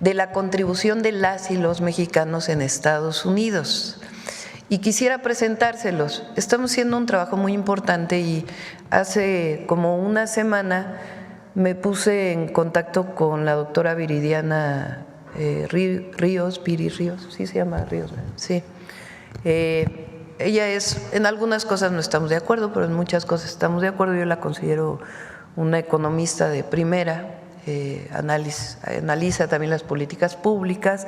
de la contribución de las y los mexicanos en Estados Unidos. Y quisiera presentárselos. Estamos haciendo un trabajo muy importante y hace como una semana me puse en contacto con la doctora Viridiana Ríos, Viri Ríos, ¿sí se llama Ríos? Sí. Ella en algunas cosas no estamos de acuerdo, pero en muchas cosas estamos de acuerdo. Yo la considero una economista de primera, analiza también las políticas públicas,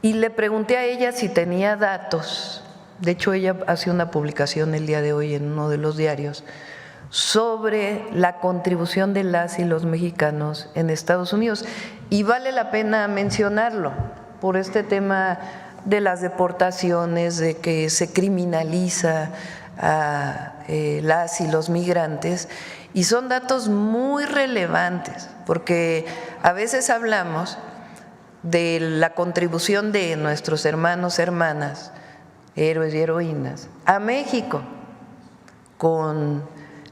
y le pregunté a ella si tenía datos. De hecho, ella hace una publicación el día de hoy en uno de los diarios sobre la contribución de las y los mexicanos en Estados Unidos. Y vale la pena mencionarlo por este tema de las deportaciones, de que se criminaliza a las y los migrantes. Y son datos muy relevantes, porque a veces hablamos de la contribución de nuestros hermanos, hermanas, héroes y heroínas, a México, con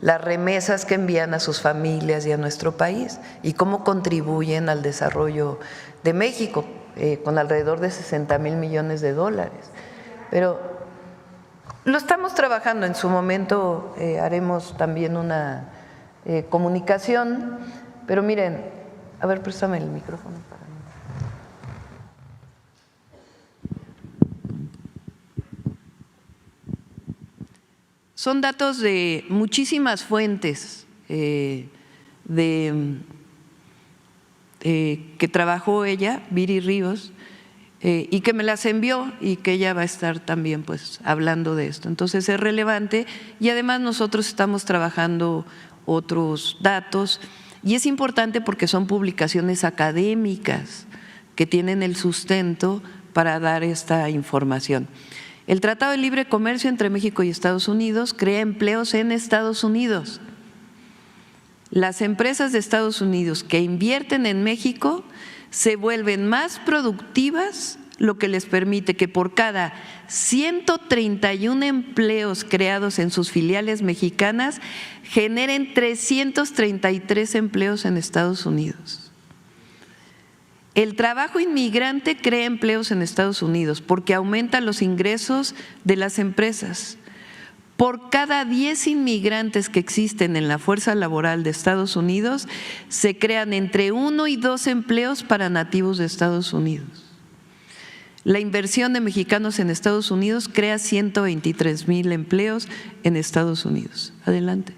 las remesas que envían a sus familias y a nuestro país, y cómo contribuyen al desarrollo de México, con alrededor de 60,000 millones de dólares. Pero lo estamos trabajando, en su momento haremos también una comunicación, pero miren, a ver, préstame el micrófono para mí. Son datos de muchísimas fuentes que trabajó ella, Viri Ríos, y que me las envió, y que ella va a estar también pues hablando de esto. Entonces es relevante, y además nosotros estamos trabajando otros datos, y es importante porque son publicaciones académicas que tienen el sustento para dar esta información. El Tratado de Libre Comercio entre México y Estados Unidos crea empleos en Estados Unidos. Las empresas de Estados Unidos que invierten en México se vuelven más productivas, lo que les permite que por cada 131 empleos creados en sus filiales mexicanas generen 333 empleos en Estados Unidos. El trabajo inmigrante crea empleos en Estados Unidos porque aumenta los ingresos de las empresas. Por cada 10 inmigrantes que existen en la fuerza laboral de Estados Unidos, se crean entre 1 y 2 empleos para nativos de Estados Unidos. La inversión de mexicanos en Estados Unidos crea 123,000 empleos en Estados Unidos. Adelante.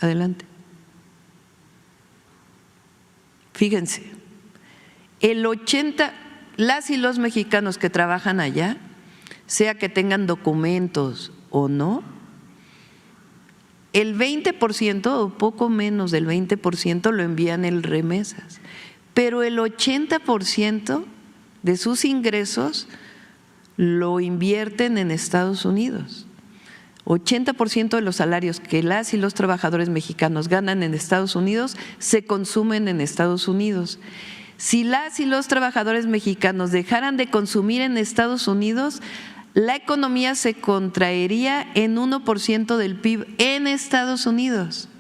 Adelante. Fíjense, las y los mexicanos que trabajan allá, sea que tengan documentos o no, el 20% o poco menos del 20% lo envían en remesas, pero el 80% de sus ingresos lo invierten en Estados Unidos. 80% de los salarios que las y los trabajadores mexicanos ganan en Estados Unidos se consumen en Estados Unidos. Si las y los trabajadores mexicanos dejaran de consumir en Estados Unidos, la economía se contraería en 1% del PIB en Estados Unidos.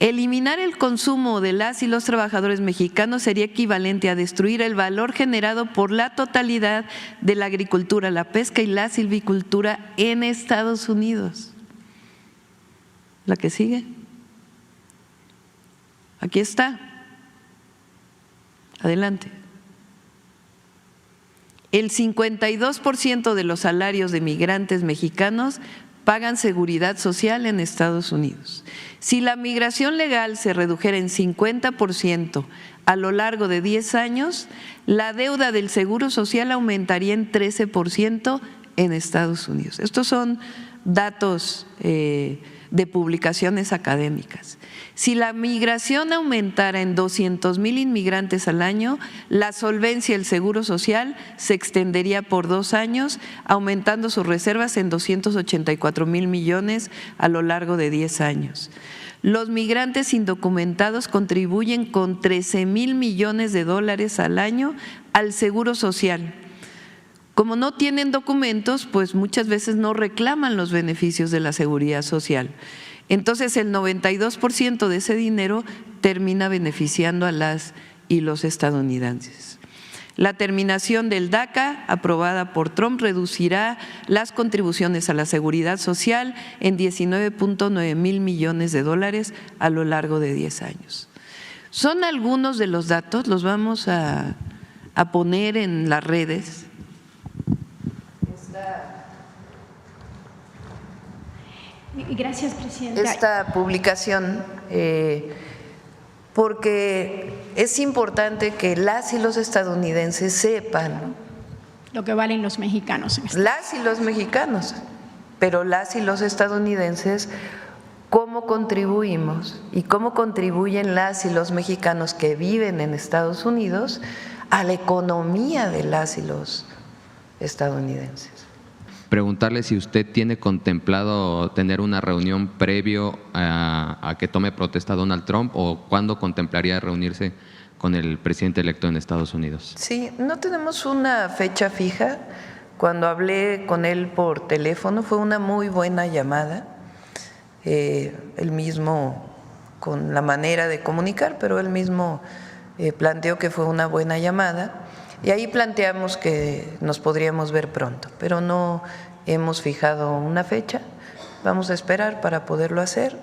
Eliminar el consumo de las y los trabajadores mexicanos sería equivalente a destruir el valor generado por la totalidad de la agricultura, la pesca y la silvicultura en Estados Unidos. ¿La que sigue? Aquí está. Adelante. El 52% de los salarios de migrantes mexicanos pagan seguridad social en Estados Unidos. Si la migración legal se redujera en 50% a lo largo de 10 años, la deuda del Seguro Social aumentaría en 13% en Estados Unidos. Estos son datos de publicaciones académicas. Si la migración aumentara en 200,000 inmigrantes al año, la solvencia del Seguro Social se extendería por 2 años, aumentando sus reservas en 284,000 millones a lo largo de 10 años. Los migrantes indocumentados contribuyen con 13,000 millones de dólares al año al Seguro Social. Como no tienen documentos, pues muchas veces no reclaman los beneficios de la seguridad social. Entonces el 92% de ese dinero termina beneficiando a las y los estadounidenses. La terminación del DACA, aprobada por Trump, reducirá las contribuciones a la seguridad social en 19.9 mil millones de dólares a lo largo de 10 años. Son algunos de los datos, los vamos a poner en las redes. Gracias, Presidenta. Esta publicación, porque es importante que las y los estadounidenses sepan lo que valen los mexicanos. Las y los mexicanos, pero las y los estadounidenses, cómo contribuimos y cómo contribuyen las y los mexicanos que viven en Estados Unidos a la economía de las y los estadounidenses. Preguntarle si usted tiene contemplado tener una reunión previo a que tome protesta Donald Trump o cuándo contemplaría reunirse con el presidente electo en Estados Unidos. Sí, no tenemos una fecha fija. Cuando hablé con él por teléfono fue una muy buena llamada, él mismo con la manera de comunicar, pero él mismo planteó que fue una buena llamada. Y ahí planteamos que nos podríamos ver pronto, pero no hemos fijado una fecha. Vamos a esperar para poderlo hacer,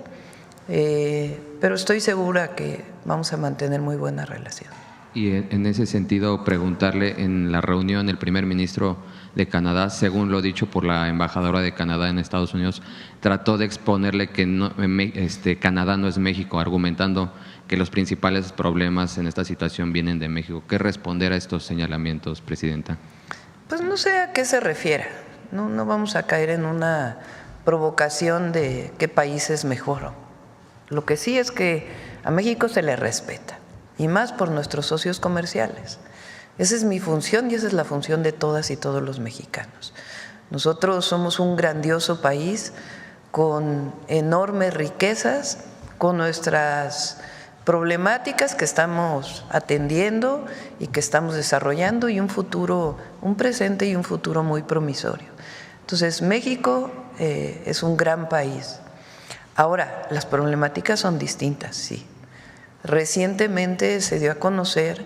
pero estoy segura que vamos a mantener muy buena relación. Y en ese sentido, preguntarle, en la reunión el primer ministro de Canadá, según lo dicho por la embajadora de Canadá en Estados Unidos, trató de exponerle que no, Canadá no es México, argumentando que los principales problemas en esta situación vienen de México. ¿Qué responder a estos señalamientos, Presidenta? Pues no sé a qué se refiera, no vamos a caer en una provocación de qué país es mejor. Lo que sí es que a México se le respeta, y más por nuestros socios comerciales. Esa es mi función y esa es la función de todas y todos los mexicanos. Nosotros somos un grandioso país con enormes riquezas, con nuestras problemáticas que estamos atendiendo y que estamos desarrollando y un futuro, un presente y un futuro muy promisorio. Entonces, México es un gran país. Ahora, las problemáticas son distintas, sí. Recientemente se dio a conocer,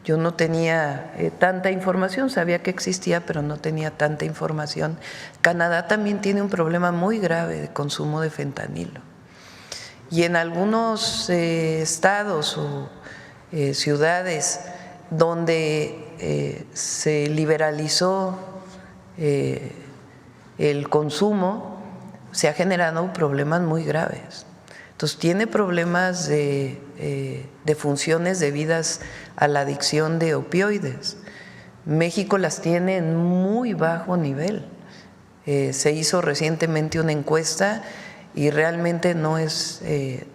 yo no tenía tanta información, sabía que existía, pero no tenía tanta información. Canadá también tiene un problema muy grave de consumo de fentanilo. Y en algunos estados o ciudades donde se liberalizó el consumo, se ha generado problemas muy graves. Entonces tiene problemas de funciones debidas a la adicción de opioides. México las tiene en muy bajo nivel. Se hizo recientemente una encuesta y realmente no es,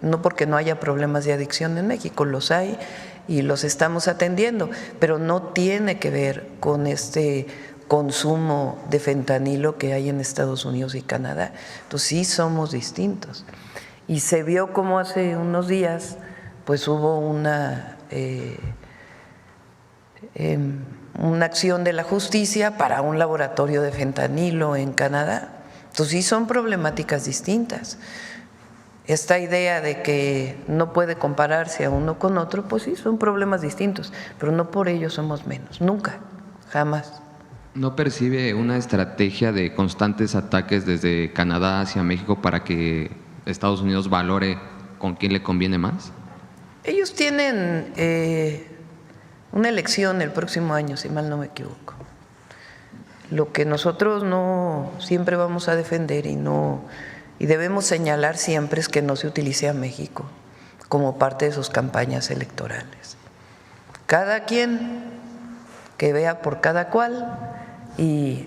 no porque no haya problemas de adicción en México, los hay y los estamos atendiendo, pero no tiene que ver con este consumo de fentanilo que hay en Estados Unidos y Canadá. Entonces sí somos distintos. Y se vio como hace unos días pues hubo una acción de la justicia para un laboratorio de fentanilo en Canadá. Entonces sí son problemáticas distintas. Esta idea de que no puede compararse a uno con otro, pues sí, son problemas distintos, pero no por ello somos menos, nunca, jamás. ¿No percibe una estrategia de constantes ataques desde Canadá hacia México para que Estados Unidos valore con quién le conviene más? Ellos tienen una elección el próximo año, si mal no me equivoco. Lo que nosotros no siempre vamos a defender y debemos señalar siempre es que no se utilice a México como parte de sus campañas electorales. Cada quien que vea por cada cual y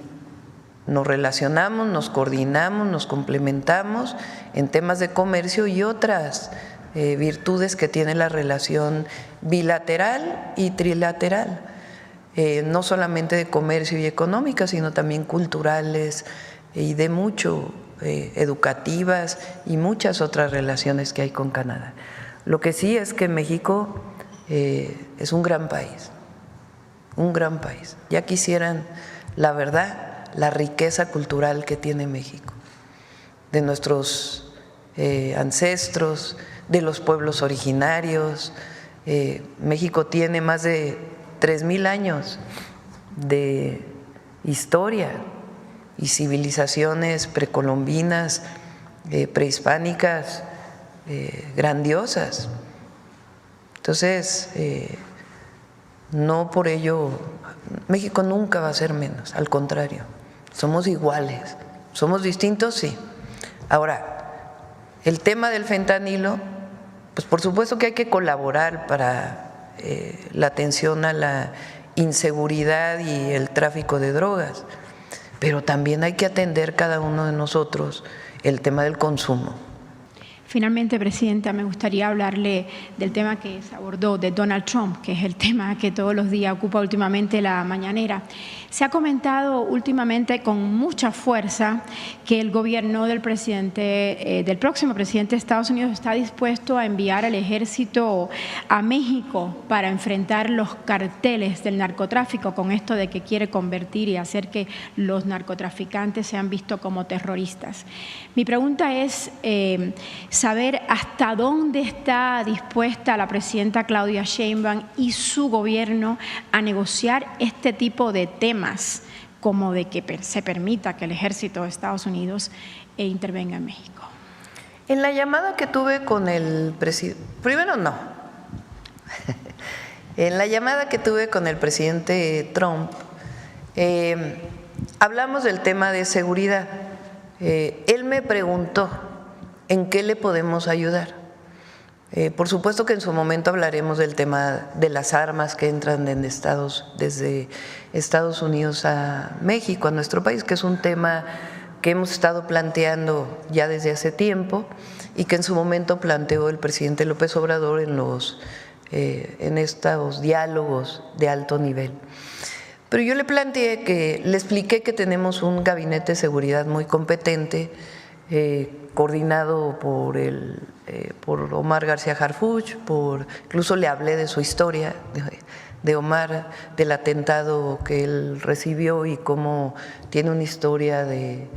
nos relacionamos, nos coordinamos, nos complementamos en temas de comercio y otras virtudes que tiene la relación bilateral y trilateral, no solamente de comercio y económica, sino también culturales y de mucho educativas y muchas otras relaciones que hay con Canadá. Lo que sí es que México es un gran país, un gran país. Ya quisieran, la verdad, la riqueza cultural que tiene México, de nuestros ancestros, de los pueblos originarios. México tiene más de 3,000 años de historia y civilizaciones precolombinas, prehispánicas, grandiosas. Entonces, no por ello, México nunca va a ser menos, al contrario, somos iguales, somos distintos, sí. Ahora, el tema del fentanilo, pues por supuesto que hay que colaborar para la atención a la inseguridad y el tráfico de drogas, pero también hay que atender cada uno de nosotros el tema del consumo. Finalmente, Presidenta, me gustaría hablarle del tema que se abordó de Donald Trump, que es el tema que todos los días ocupa últimamente la mañanera. Se ha comentado últimamente con mucha fuerza que el gobierno del próximo presidente de Estados Unidos está dispuesto a enviar al ejército a México para enfrentar los carteles del narcotráfico, con esto de que quiere convertir y hacer que los narcotraficantes sean vistos como terroristas. Mi pregunta es saber hasta dónde está dispuesta la presidenta Claudia Sheinbaum y su gobierno a negociar este tipo de temas, como de que se permita que el ejército de Estados Unidos intervenga en México. En la llamada que tuve con el presidente, primero no, en la llamada que tuve con el presidente Trump, hablamos del tema de seguridad. Él me preguntó ¿en qué le podemos ayudar? Por supuesto que en su momento hablaremos del tema de las armas que entran desde Estados Unidos a México, a nuestro país, que es un tema que hemos estado planteando ya desde hace tiempo y que en su momento planteó el presidente López Obrador en estos diálogos de alto nivel. Pero yo le expliqué que tenemos un gabinete de seguridad muy competente, coordinado por Omar García Harfuch, incluso le hablé de su historia, de Omar, del atentado que él recibió y cómo tiene una historia de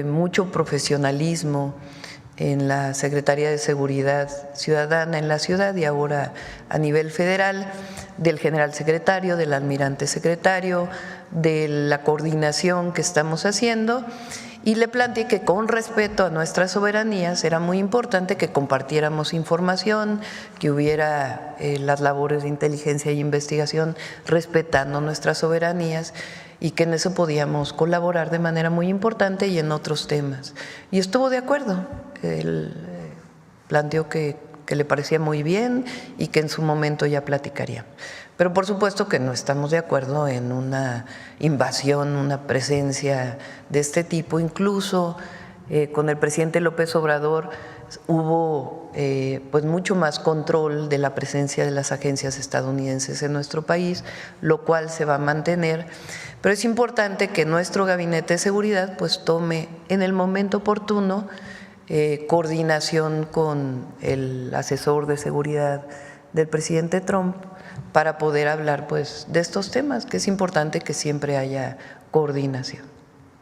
mucho profesionalismo en la Secretaría de Seguridad Ciudadana en la ciudad y ahora a nivel federal, del general secretario, del almirante secretario, de la coordinación que estamos haciendo. Y le planteé que con respeto a nuestras soberanías era muy importante que compartiéramos información, que hubiera las labores de inteligencia y investigación respetando nuestras soberanías y que en eso podíamos colaborar de manera muy importante y en otros temas. Y estuvo de acuerdo. Él planteó que le parecía muy bien y que en su momento ya platicaríamos. Pero por supuesto que no estamos de acuerdo en una invasión, una presencia de este tipo. Incluso con el presidente López Obrador hubo mucho más control de la presencia de las agencias estadounidenses en nuestro país, lo cual se va a mantener. Pero es importante que nuestro gabinete de seguridad tome en el momento oportuno coordinación con el asesor de seguridad del presidente Trump para poder hablar de estos temas, que es importante que siempre haya coordinación.